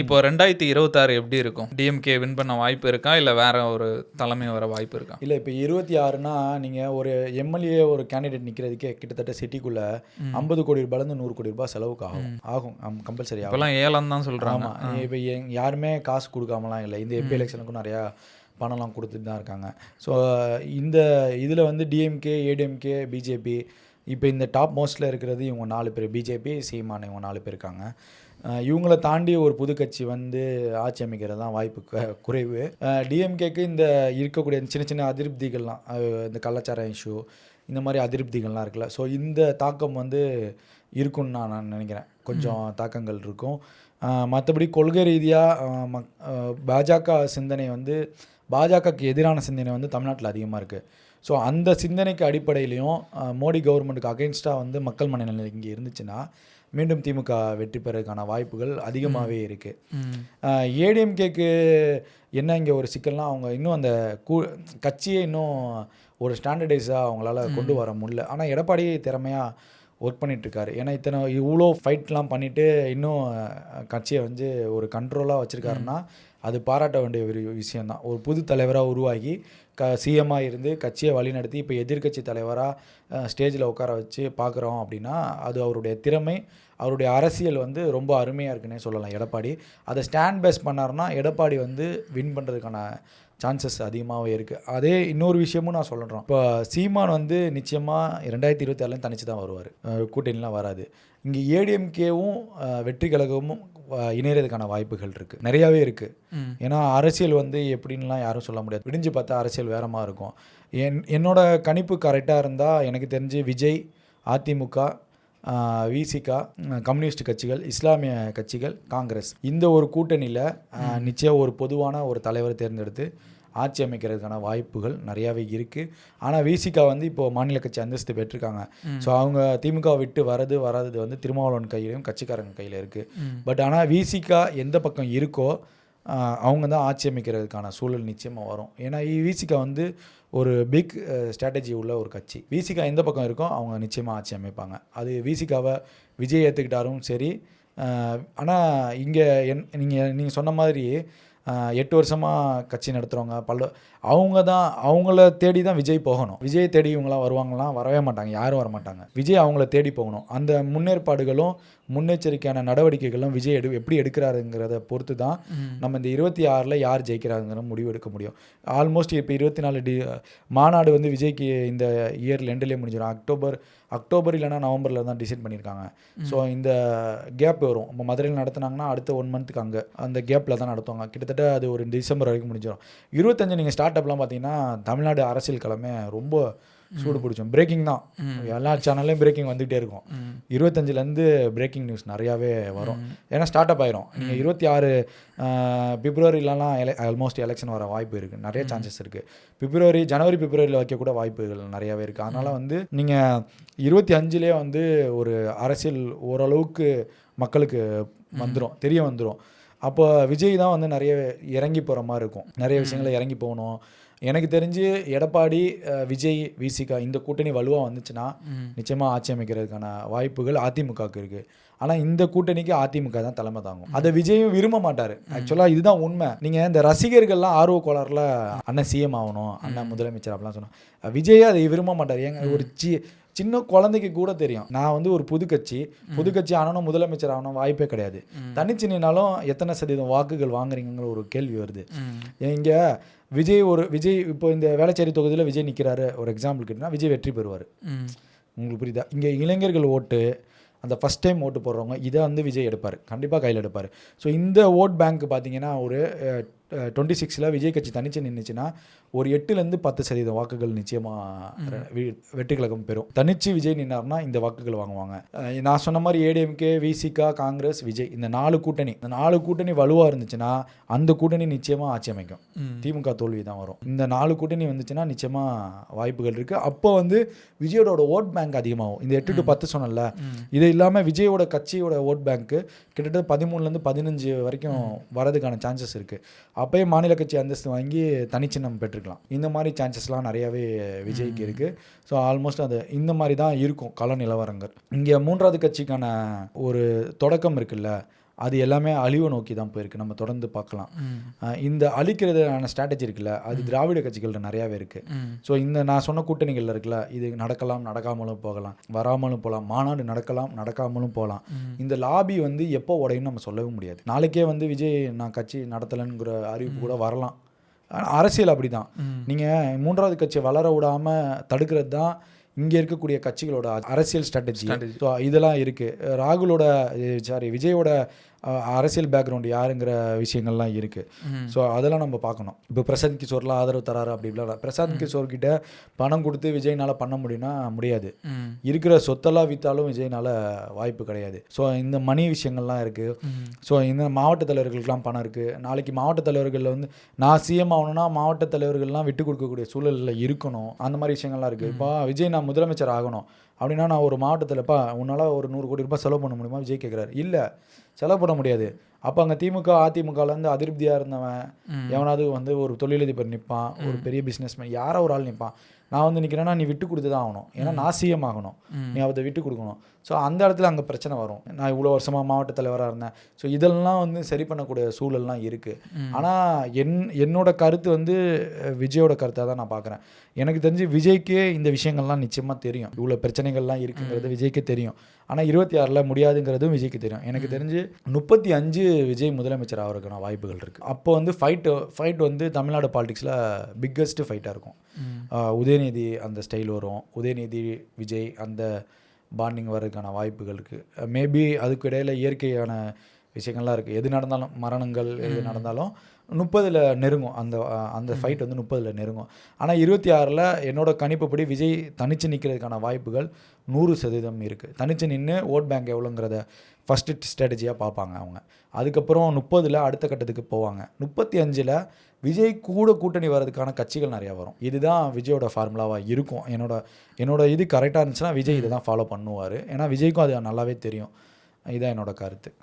இப்போ 2026 எப்படி இருக்கும்? டிஎம்கே வின் பண்ண வாய்ப்பு இருக்கா? இல்ல வேற ஒரு தலைமை வர வாய்ப்பு இருக்கா? இல்லை இப்போ 26னா நீங்கள் ஒரு எம்எல்ஏ ஒரு கேண்டிடேட் நிற்கிறதுக்கே கிட்டத்தட்ட சிட்டிக்குள்ளே 50 கோடி ரூபாயிலேருந்து 100 கோடி ரூபாய் செலவுக்கு ஆகும் கம்பல்சரி ஆகும். இப்போலாம் ஏலம் தான் சொல்கிறாங்க. ஆமாம், இப்போ யாருமே காசு கொடுக்காமலாம் இல்லை. இந்த எம்பி எலெக்ஷனுக்கும் நிறையா பணம்லாம் கொடுத்துட்டு தான் இருக்காங்க. ஸோ இந்த இதில் வந்து டிஎம்கே, ஏடிஎம்கே, பிஜேபி, இப்போ இந்த டாப் மோஸ்ட்டில் இருக்கிறது இவங்க 4 பேர். பிஜேபி, சீமான், இவங்க 4 பேர் இருக்காங்க. இவங்கள தாண்டி ஒரு புது கட்சி வந்து ஆட்சி அமைக்கிறது தான் வாய்ப்பு குறைவு. டிஎம்கேக்கு இந்த இருக்கக்கூடிய சின்ன சின்ன அதிருப்திகள்லாம், இந்த கள்ளச்சாரம் இஷ்யூ, இந்த மாதிரி அதிருப்திகள்லாம் இருக்குல்ல, ஸோ இந்த தாக்கம் வந்து இருக்குன்னு நான் நினைக்கிறேன். கொஞ்சம் தாக்கங்கள் இருக்கும். மற்றபடி கொள்கை ரீதியாக பாஜக சிந்தனை வந்து, பாஜகக்கு எதிரான சிந்தனை வந்து தமிழ்நாட்டில் அதிகமாக இருக்குது. ஸோ அந்த சிந்தனைக்கு அடிப்படையிலையும் மோடி கவர்மெண்ட்டுக்கு அகெயின்ஸ்டாக வந்து மக்கள் மனநிலை இங்கே இருந்துச்சுன்னா மீண்டும் திமுக வெற்றி பெறதுக்கான வாய்ப்புகள் அதிகமாகவே இருக்குது. ஏடிஎம்கேக்கு என்ன இங்கே ஒரு சிக்கல்னால், அவங்க இன்னும் அந்த கட்சியை இன்னும் ஒரு ஸ்டாண்டர்டைஸாக அவங்களால கொண்டு வர முடியல. ஆனால் எடப்பாடி திறமையாக ஒர்க் பண்ணிகிட்ருக்காரு. ஏன்னா இவ்வளோ ஃபைட்லாம் பண்ணிவிட்டு இன்னும் கட்சியை வந்து ஒரு கண்ட்ரோலாக வச்சுருக்காருன்னா அது பாராட்ட வேண்டிய ஒரு விஷயந்தான். ஒரு புது தலைவராக உருவாகி சிஎம்மாக இருந்து கட்சியை வழிநடத்தி இப்போ எதிர்கட்சி தலைவராக ஸ்டேஜில் உட்கார வச்சு பார்க்குறோம் அப்படின்னா அது அவருடைய திறமை, அவருடைய அரசியல் வந்து ரொம்ப அருமையாக இருக்குன்னே சொல்லலாம். எடப்பாடி அதை ஸ்டாண்ட் பேஸ் பண்ணார்னா எடப்பாடி வந்து வின் பண்ணுறதுக்கான சான்சஸ் அதிகமாகவே இருக்குது. அதே இன்னொரு விஷயமும் நான் சொல்கிறேன். இப்போ சீமான் வந்து நிச்சயமாக 2026 தனிச்சு தான் வருவார், கூட்டணிலாம் வராது. இங்கே ஏடிஎம்கேவும் வெற்றி கழகமும் இணையறதுக்கான வாய்ப்புகள் இருக்குது, நிறையாவே இருக்குது. ஏன்னா அரசியல் வந்து எப்படின்லாம் யாரும் சொல்ல முடியாது. விடிஞ்சு பார்த்தா அரசியல் வேறமாக இருக்கும். என்னோட கணிப்பு கரெக்டாக இருந்தால் எனக்கு தெரிஞ்சு விஜய், அதிமுக, விசிகா, கம்யூனிஸ்ட் கட்சிகள், இஸ்லாமிய கட்சிகள், காங்கிரஸ், இந்த ஒரு கூட்டணியில் நிச்சயம் ஒரு பொதுவான ஒரு தலைவரை தேர்ந்தெடுத்து ஆட்சி அமைக்கிறதுக்கான வாய்ப்புகள் நிறையாவே இருக்குது. ஆனால் விசிகா வந்து இப்போது மாநில கட்சி அந்தஸ்து பெற்றிருக்காங்க. ஸோ அவங்க திமுக விட்டு வராதது வந்து திருமாவளவன் கையிலையும் கட்சிக்காரங்க கையில் இருக்குது. பட் ஆனால் விசிகா எந்த பக்கம் இருக்கோ அவங்க தான் ஆட்சி அமைக்கிறதுக்கான சூழல் நிச்சயமாக வரும். ஏன்னா விசிகா வந்து ஒரு பிக் ஸ்ட்ராட்டஜி உள்ள ஒரு கட்சி. விசிகா எந்த பக்கம் இருக்கோ அவங்க நிச்சயமாக ஆட்சி அமைப்பாங்க. அது விசிகாவை விஜய் ஏற்றுக்கிட்டாரும் சரி. ஆனால் இங்கே நீங்கள் சொன்ன மாதிரி 8 வருஷமாக கட்சி நடத்துகிறவங்க அவங்கள தேடி தான் விஜய் போகணும். விஜய் தேடி இவங்களாம் வருவாங்களாம்? வரவே மாட்டாங்க, யாரும் வரமாட்டாங்க. விஜய் அவங்கள தேடி போகணும். அந்த முன்னேற்பாடுகளும் முன்னெச்சரிக்கையான நடவடிக்கைகளும் விஜய் எப்படி எடுக்கிறாருங்கிறத பொறுத்து தான் நம்ம இந்த 26 யார் ஜெயிக்கிறாருங்கிற முடிவு எடுக்க முடியும். ஆல்மோஸ்ட் இப்போ 24 மாநாடு வந்து விஜய்க்கு இந்த இயர் எண்ட்லேயே முடிஞ்சிடும். அக்டோபர் இல்லைனா நவம்பரில் தான் டிசைட் பண்ணியிருக்காங்க. ஸோ இந்த கேப் வரும். இப்போ மதுரையில் நடத்துனாங்கன்னா அடுத்த 1 மந்த்துக்கு அங்கே அந்த கேப்பில் தான் நடத்துவாங்க. கிட்டத்தட்ட அது ஒரு டிசம்பர் வரைக்கும் முடிஞ்சிடும். 25 நீங்கள் ஸ்டார்ட் அப்லாம் பார்த்தீங்கன்னா தமிழ்நாடு அரசியல் கிழமை ரொம்ப சூடு பிடிச்சோம். பிரேக்கிங் தான், எல்லா சேனல்லையும் பிரேக்கிங் வந்துகிட்டே இருக்கும். 25லேருந்து பிரேக்கிங் நியூஸ் நிறையாவே வரும். ஏன்னா ஸ்டார்ட் அப் ஆயிரும். நீங்கள் 26 பிப்ரவரியிலலாம் ஆல்மோஸ்ட் எலெக்ஷன் வர வாய்ப்பு இருக்குது, நிறைய சான்சஸ் இருக்குது. ஜனவரி பிப்ரவரியில் வைக்கக்கூட வாய்ப்புகள் நிறையாவே இருக்குது. அதனால் வந்து நீங்கள் 25லே வந்து ஒரு அரசியல் ஓரளவுக்கு மக்களுக்கு தெரிய வந்துடும். அப்போ விஜய் தான் வந்து நிறைய இறங்கி போகிற மாதிரி இருக்கும். நிறைய விஷயங்களை இறங்கி போகணும். எனக்கு தெரிஞ்சு எடப்பாடி, விஜய், விசிகா இந்த கூட்டணி வலுவாக வந்துச்சுன்னா நிச்சயமாக ஆட்சி அமைக்கிறதுக்கான வாய்ப்புகள் அதிமுகவுக்கு இருக்குது. ஆனால் இந்த கூட்டணிக்கு அதிமுக தான் தலைமை தாங்கும். அதை விஜயும் விரும்ப மாட்டார். ஆக்சுவலாக இதுதான் உண்மை. நீங்கள் இந்த ரசிகர்கள்லாம் ஆர்வ கோளாறுல அண்ணன் சிஎம் ஆகணும், அண்ணன் முதலமைச்சர் அப்படிலாம் சொன்னோம். விஜயே அதை விரும்ப மாட்டார். ஒரு சின்ன குழந்தைக்கு கூட தெரியும், நான் வந்து ஒரு புது கட்சி ஆனனும் முதலமைச்சர் ஆகணும் வாய்ப்பே கிடையாது. தனிச்சு நின்னாலும் எத்தனை சதவீதம் வாக்குகள் வாங்குறீங்கிற ஒரு கேள்வி வருது. இங்கே விஜய் இப்போ இந்த வேளச்சேரி தொகுதியில் விஜய் நிற்கிறாரு ஒரு எக்ஸாம்பிள் கேட்டிங்கன்னா விஜய் வெற்றி பெறுவார். உங்களுக்கு புரியுதா? இங்கே இளைஞர்கள் ஓட்டு, அந்த ஃபஸ்ட் டைம் ஓட்டு போடுறவங்க இதை வந்து விஜய் எடுப்பார், கண்டிப்பாக கையில் எடுப்பார். ஸோ இந்த ஓட் பேங்க் பார்த்தீங்கன்னா ஒரு 26ல் விஜய் கட்சி தனிச்சு நின்றுச்சுன்னா ஒரு 8லேருந்து 10% வாக்குகள் நிச்சயமாக வெற்றி கழகம் பெறும். தனிச்சு விஜய் நின்னார்னா இந்த வாக்குகள் வாங்குவாங்க. நான் சொன்ன மாதிரி ஏடிஎம்கே, விசிகா, காங்கிரஸ், விஜய் இந்த 4 கூட்டணி வலுவாக இருந்துச்சுன்னா அந்த கூட்டணி நிச்சயமாக ஆட்சி அமைக்கும். திமுக தோல்வி தான் வரும். இந்த 4 கூட்டணி வந்துச்சுன்னா நிச்சயமாக வாய்ப்புகள் இருக்குது. அப்போ வந்து விஜயோட ஓட் பேங்க் அதிகமாகும். இந்த 8 to 10 சொன்னல, இது இல்லாமல் விஜயோட கட்சியோட ஓட் பேங்க்கு கிட்டத்தட்ட 13லேருந்து 15 வரைக்கும் வரதுக்கான சான்சஸ் இருக்குது. அப்போயே மாநில கட்சி அந்தஸ்து வாங்கி தனிச்சின்னம் பெற்றுக்கலாம். இந்த மாதிரி சான்சஸ்லாம் நிறையாவே விஜய்க்கு இருக்குது. ஸோ ஆல்மோஸ்ட் அது இந்த மாதிரி தான் இருக்கும் கள நிலவரங்கள். இங்கே 3வது கட்சிக்கான ஒரு தொடக்கம் இருக்குல்ல, அது எல்லாமே அழிவை நோக்கி தான் போயிருக்கு. நம்ம தொடர்ந்து பார்க்கலாம். இந்த அழிக்கிறதுக்கான ஸ்ட்ராட்டஜி இருக்குல்ல, அது திராவிட கட்சிகள்ட்ட நிறையாவே இருக்குது. ஸோ இந்த நான் சொன்ன கூட்டணிகள் இருக்குல்ல, இது நடக்கலாம், நடக்காமலும் போகலாம், வராமலும் போகலாம், மாநாடு நடக்கலாம், நடக்காமலும் போகலாம். இந்த லாபி வந்து எப்போ உடையும்னு நம்ம சொல்லவே முடியாது. நாளைக்கே வந்து விஜய் நான் கட்சி நடத்தலைங்கிற அறிவிப்பு கூட வரலாம். அரசியல் அப்படி தான். நீங்கள் மூன்றாவது கட்சியை வளர விடாமல் தடுக்கிறது தான் இங்கே இருக்கக்கூடிய கட்சிகளோட அரசியல் ஸ்ட்ராட்டஜி. ஸோ இதெல்லாம் இருக்குது. ராகுலோட விஜயோட அரசியல் பேக்ரவுண்ட் யாருங்கிற விஷயங்கள்லாம் இருக்குது. ஸோ அதெல்லாம் நம்ம பார்க்கணும். இப்போ பிரசாந்த் கிஷோர்லாம் ஆதரவு தராரு அப்படி இப்படிலாம். பிரசாந்த் கிஷோர்கிட்ட பணம் கொடுத்து விஜய்னால் பண்ண முடியும்னா முடியாது. இருக்கிற சொத்தெல்லாம் விற்றாலும் விஜய்னால் வாய்ப்பு கிடையாது. ஸோ இந்த மணி விஷயங்கள்லாம் இருக்குது. ஸோ இந்த மாவட்ட தலைவர்களுக்கெல்லாம் பணம் இருக்குது. நாளைக்கு மாவட்ட தலைவர்களில் வந்து நான் சிஎம் ஆகணும்னா மாவட்ட தலைவர்கள்லாம் விட்டு கொடுக்கக்கூடிய சூழலில் இருக்கணும். அந்த மாதிரி விஷயங்கள்லாம் இருக்குது. இப்போ விஜய் நான் முதலமைச்சர் ஆகணும் அப்படின்னா நான் ஒரு மாவட்டத்தில்ப்பா உன்னால் ஒரு 100 கோடி ரூபாய் செலவு பண்ண முடியுமா விஜய் கேட்குறாரு. இல்லை, செலவு பண்ண முடியாது. அப்போ அங்கே திமுக அதிமுகலேருந்து அதிருப்தியாக இருந்தவன் எவனாவது வந்து ஒரு தொழிலதிபர் நிற்பான், ஒரு பெரிய பிஸ்னஸ்மேன், யாரோ ஒரு ஆள் நிற்பான். நான் வந்து நிற்கிறேன்னா நீ விட்டு கொடுத்து தான் ஆகணும். ஏன்னா நான் சிஎம் ஆகணும், நீ அதை விட்டு கொடுக்கணும். ஸோ அந்த இடத்துல அங்கே பிரச்சனை வரும். நான் இவ்வளோ வருஷமாக மாவட்ட தலைவராக இருந்தேன். ஸோ இதெல்லாம் வந்து சரி பண்ணக்கூடிய சூழல்லாம் இருக்குது. ஆனால் என்னோட கருத்து வந்து விஜயோட கருத்தாக தான் நான் பார்க்குறேன். எனக்கு தெரிஞ்சு விஜய்க்கே இந்த விஷயங்கள்லாம் நிச்சயமாக தெரியும். இவ்வளோ பிரச்சனைகள்லாம் இருக்குங்கிறது விஜய்க்கே தெரியும். ஆனால் 26 முடியாதுங்கிறதும் விஜய்க்கு தெரியும். எனக்கு தெரிஞ்சு 35 விஜய் முதலமைச்சர் ஆகிறதுக்கான வாய்ப்புகள் இருக்குது. அப்போ வந்து ஃபைட் வந்து தமிழ்நாடு பாலிடிக்ஸில் பிக்கஸ்ட் ஃபைட்டாக இருக்கும். உதயநிதி அந்த ஸ்டைல் வரும். உதயநிதி விஜய் அந்த பாண்டிங் வர்றதுக்கான வாய்ப்புகள் இருக்குது. மேபி அதுக்கு இடையில் இயற்கையான விஷயங்கள்லாம் இருக்குது. எது நடந்தாலும் மரணங்கள் எது நடந்தாலும் 30 நெருங்கும். அந்த ஃபைட் வந்து 30 நெருங்கும். ஆனால் 26 என்னோட கணிப்புப்படி விஜய் தனித்து நிற்கிறதுக்கான வாய்ப்புகள் 100% இருக்குது. தனித்து நின்று ஓட் பேங்க் எவ்வளோங்கிறத ஃபஸ்ட்டு ஸ்ட்ராட்டஜியாக பார்ப்பாங்க அவங்க. அதுக்கப்புறம் 30 அடுத்த கட்டத்துக்கு போவாங்க. 35 விஜய் கூட கூட்டணி வர்றதுக்கான கட்சிகள் நிறையா வரும். இதுதான் விஜயோட ஃபார்முலாவாக இருக்கும். என்னோட இது கரெக்டாக இருந்துச்சுன்னா விஜய் இதை தான் ஃபாலோ பண்ணுவார். ஏன்னா விஜய்க்கும் அது நல்லாவே தெரியும். இதுதான் என்னோட கருத்து.